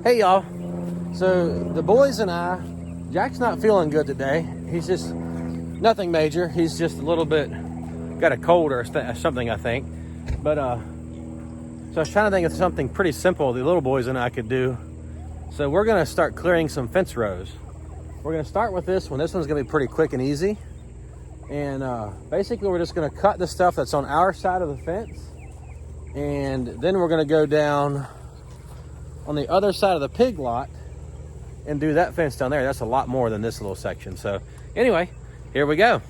Hey y'all, so the boys and I, Jack's not feeling good today. He's just, nothing major. He's just a little bit, got a cold or something, I think. But, so I was trying to think of something pretty simple the little boys and I could do. So we're gonna start clearing some fence rows. We're gonna start with this one. This one's gonna be pretty quick and easy. And basically we're just gonna cut the stuff that's on our side of the fence. And then we're gonna go down on the other side of the pig lot and do that fence down there. That's a lot more than this little section. So anyway, here we go.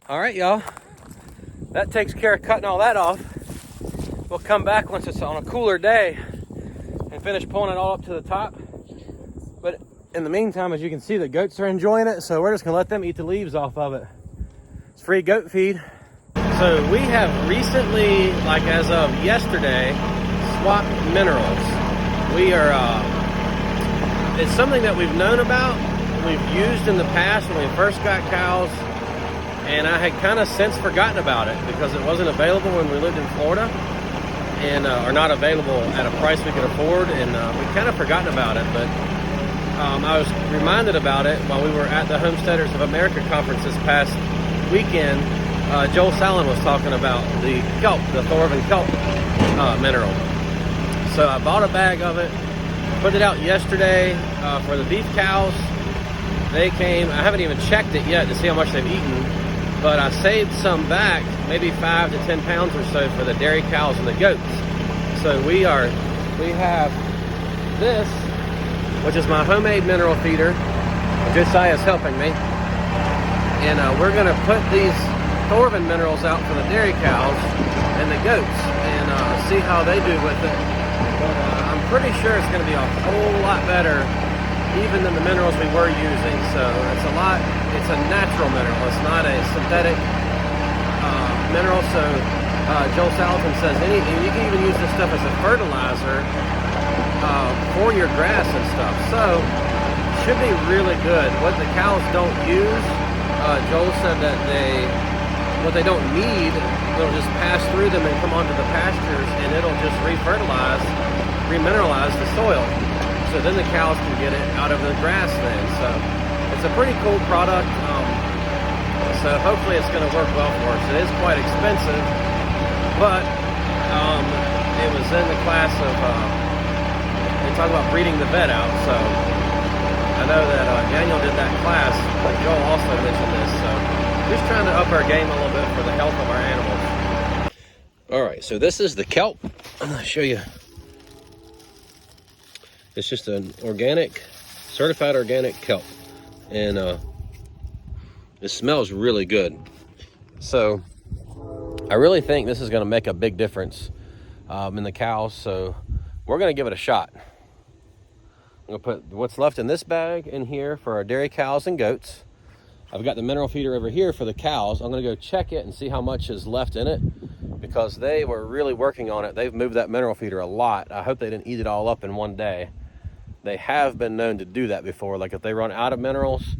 All right, y'all, that takes care of cutting all that off. We'll come back once it's on a cooler day and finish pulling it all up to the top. But in the meantime, as you can see, the goats are enjoying it, so we're just gonna let them eat the leaves off of it. It's free goat feed. So we have recently, like as of yesterday, swapped minerals. We are, it's something that we've known about, we've used in the past when we first got cows, and I had kind of since forgotten about it because it wasn't available when we lived in Florida, and or not available at a price we could afford, and we kind of forgotten about it. But I was reminded about it while we were at the Homesteaders of America conference this past weekend. Joel Sallin was talking about the kelp, the Thorvin kelp mineral. So I bought a bag of it, put it out yesterday for the beef cows. They came, I haven't even checked it yet to see how much they've eaten, but I saved some back, maybe 5 to 10 pounds or so for the dairy cows and the goats. So we have this, which is my homemade mineral feeder. Josiah's helping me. And we're gonna put these Thorvin minerals out for the dairy cows and the goats and see how they do with it. But I'm pretty sure it's gonna be a whole lot better even than the minerals we were using. So it's a natural mineral. It's not a synthetic mineral. So Joel Salatin says you can even use this stuff as a fertilizer for your grass and stuff. So should be really good. What the cows don't use, Joel said that what they don't need, it'll just pass through them and come onto the pastures, and it'll just remineralize the soil. So then the cows can get it out of the grass then. So it's a pretty cool product. So hopefully it's going to work well for us. It is quite expensive, but it was in the class of, they talk about breeding the vet out. So I know that Daniel did that class, but Joel also mentioned this. So just trying to up our game a little bit for the health of our animals. All right, so this is the kelp. I'm going to show you. It's just an organic, certified organic kelp. And it smells really good. So I really think this is gonna make a big difference in the cows. So we're gonna give it a shot. I'm gonna put what's left in this bag in here for our dairy cows and goats. I've got the mineral feeder over here for the cows. I'm gonna go check it and see how much is left in it because they were really working on it. They've moved that mineral feeder a lot. I hope they didn't eat it all up in one day. They have been known to do that before. Like if they run out of minerals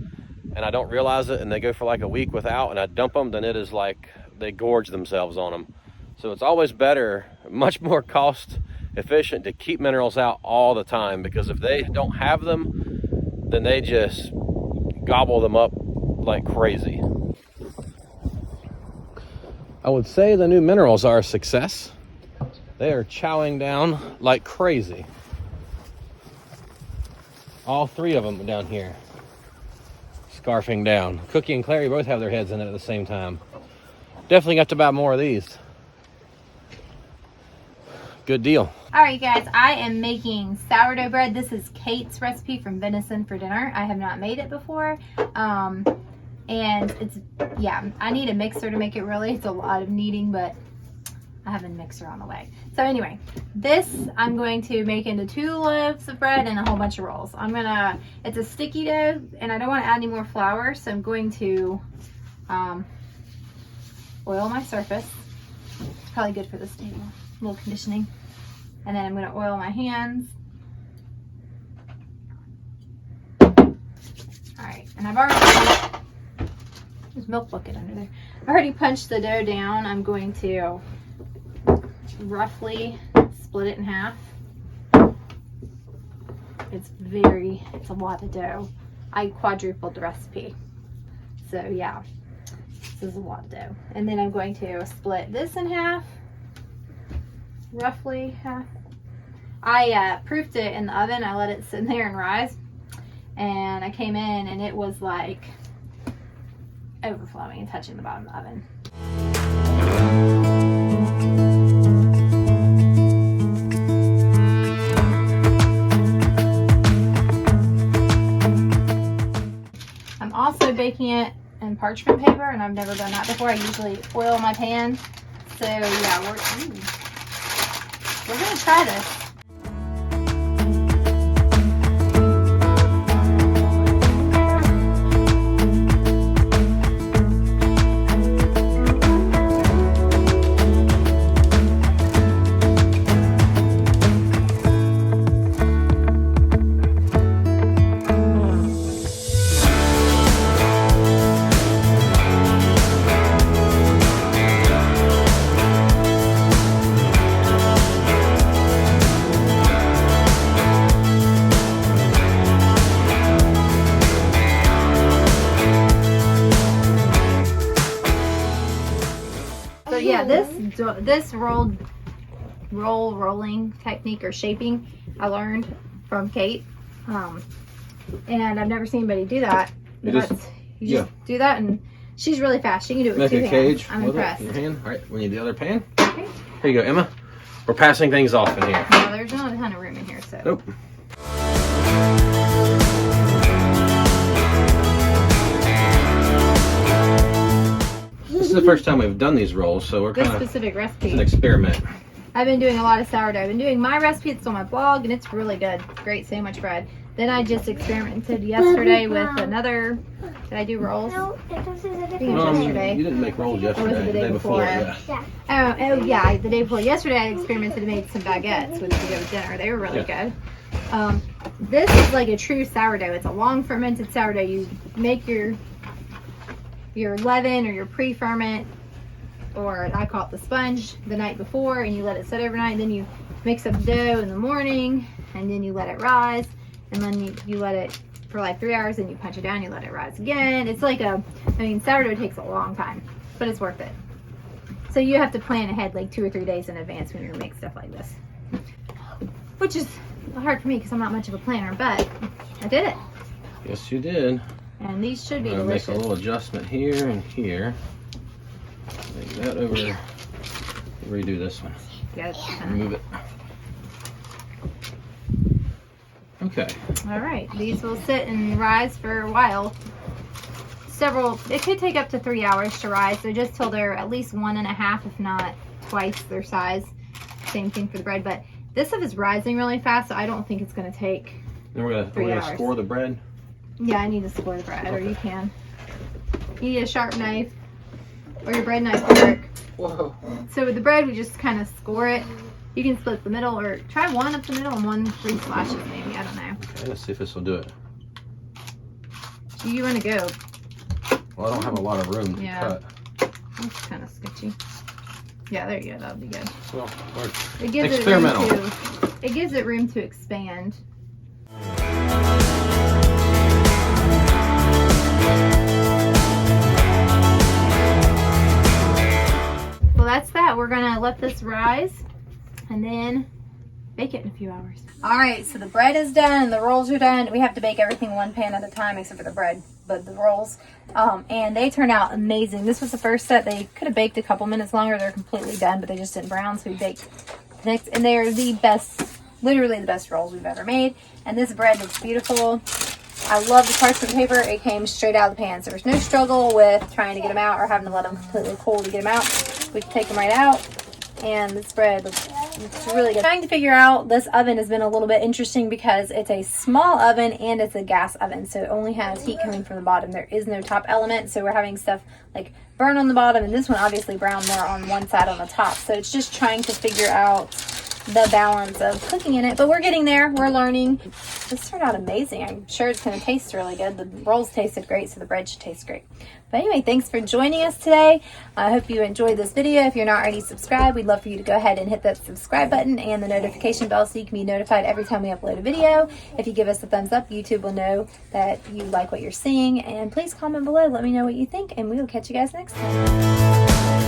and I don't realize it and they go for like a week without and I dump them, then it is like they gorge themselves on them. So it's always better, much more cost efficient to keep minerals out all the time, because if they don't have them, then they just gobble them up like crazy. I would say the new minerals are a success. They are chowing down like crazy. All 3 of them down here. scarfing down. Cookie and Clary both have their heads in it at the same time. Definitely got to buy more of these. Good deal. All right, guys, I am making sourdough bread. This is Kate's recipe from Venison for Dinner. I have not made it before. And it's, yeah, I need a mixer to make it really. It's a lot of kneading, but I have a mixer on the way. So anyway, this I'm going to make into 2 loaves of bread and a whole bunch of rolls. It's a sticky dough, and I don't want to add any more flour, so I'm going to oil my surface. It's probably good for this table. A little conditioning. And then I'm going to oil my hands. Alright, and I've already, there's a milk bucket under there. I've already punched the dough down. I'm going to roughly split it in half. It's a lot of dough. I quadrupled the recipe. So yeah, this is a lot of dough. And then I'm going to split this in half. Roughly half. I proofed it in the oven. I let it sit in there and rise, and I came in and it was like overflowing and touching the bottom of the oven. I'm also baking it in parchment paper, and I've never done that before. I usually oil my pan. So yeah, we're gonna try this. So yeah, this rolling technique or shaping I learned from Kate, and I've never seen anybody do that. You just do that, and she's really fast. She can do it with 2 hands. Cage. I'm impressed. Your hand. All right, we need the other pan. Okay. Here you go, Emma. We're passing things off in here. No, there's not a ton of room in here, so. Nope. This is the first time we've done these rolls, so we're kind of specific recipe. It's an experiment. I've been doing a lot of sourdough. I've been doing my recipe that's on my blog, and it's really good. Great sandwich bread. Then I just experimented yesterday with another. Did I do rolls? No, it was yesterday. You didn't make rolls yesterday. Or was it the day before? Yeah. Oh yeah, the day before. Yesterday I experimented and made some baguettes with to go with dinner. They were really good. This is like a true sourdough. It's a long fermented sourdough. You make your leaven or your pre-ferment, or I call it the sponge, the night before, and you let it sit overnight. And then you mix up the dough in the morning, and then you let it rise, and then you let it for like 3 hours, and you punch it down, you let it rise again. It's like sourdough takes a long time, but it's worth it. So you have to plan ahead like 2 or 3 days in advance when you're gonna make stuff like this, which is hard for me because I'm not much of a planner, but I did it. Yes, you did. And these should be Make delicious. a little adjustment here and here. Make that over. Redo this one. Yeah, Move it. Okay. All right, these will sit and rise for a while. It could take up to 3 hours to rise, so just till they're at least 1.5, if not twice their size. Same thing for the bread, but this stuff is rising really fast, so I don't think it's going to take. Then we're gonna score the bread. Yeah, I need to score the bread, or you can. You need a sharp knife, or your bread knife will work. Whoa. So with the bread, we just kind of score it. You can split the middle, or try one up the middle and 3 slashes maybe, I don't know. Okay, let's see if this will do it. Do you want to go? Well, I don't have a lot of room to cut. That's kind of sketchy. Yeah, there you go, that'll be good. Well, It gives experimental. It gives it room to expand. Well, that's that. We're gonna let this rise, and then bake it in a few hours. All right, so the bread is done and the rolls are done. We have to bake everything one pan at a time except for the bread, but the rolls. And they turned out amazing. This was the first set. They could have baked a couple minutes longer. They're completely done, but they just didn't brown, so we baked next. And they are the best, literally the best rolls we've ever made. And this bread looks beautiful. I love the parchment paper. It came straight out of the pan, so there was no struggle with trying to get them out or having to let them completely cool to get them out. We can take them right out. And this bread looks really good. Trying to figure out this oven has been a little bit interesting because it's a small oven and it's a gas oven, so it only has heat coming from the bottom. There is no top element, so we're having stuff like burn on the bottom, and this one obviously brown more on one side on the top. So it's just trying to figure out the balance of cooking in it, but we're getting there. We're learning. This turned out amazing. I'm sure it's going to taste really good. The rolls tasted great, so the bread should taste great. But anyway, thanks for joining us today. I hope you enjoyed this video. If you're not already subscribed, we'd love for you to go ahead and hit that subscribe button and the notification bell so you can be notified every time we upload a video. If you give us a thumbs up, YouTube will know that you like what you're seeing. And please comment below. Let me know what you think, and we will catch you guys next time.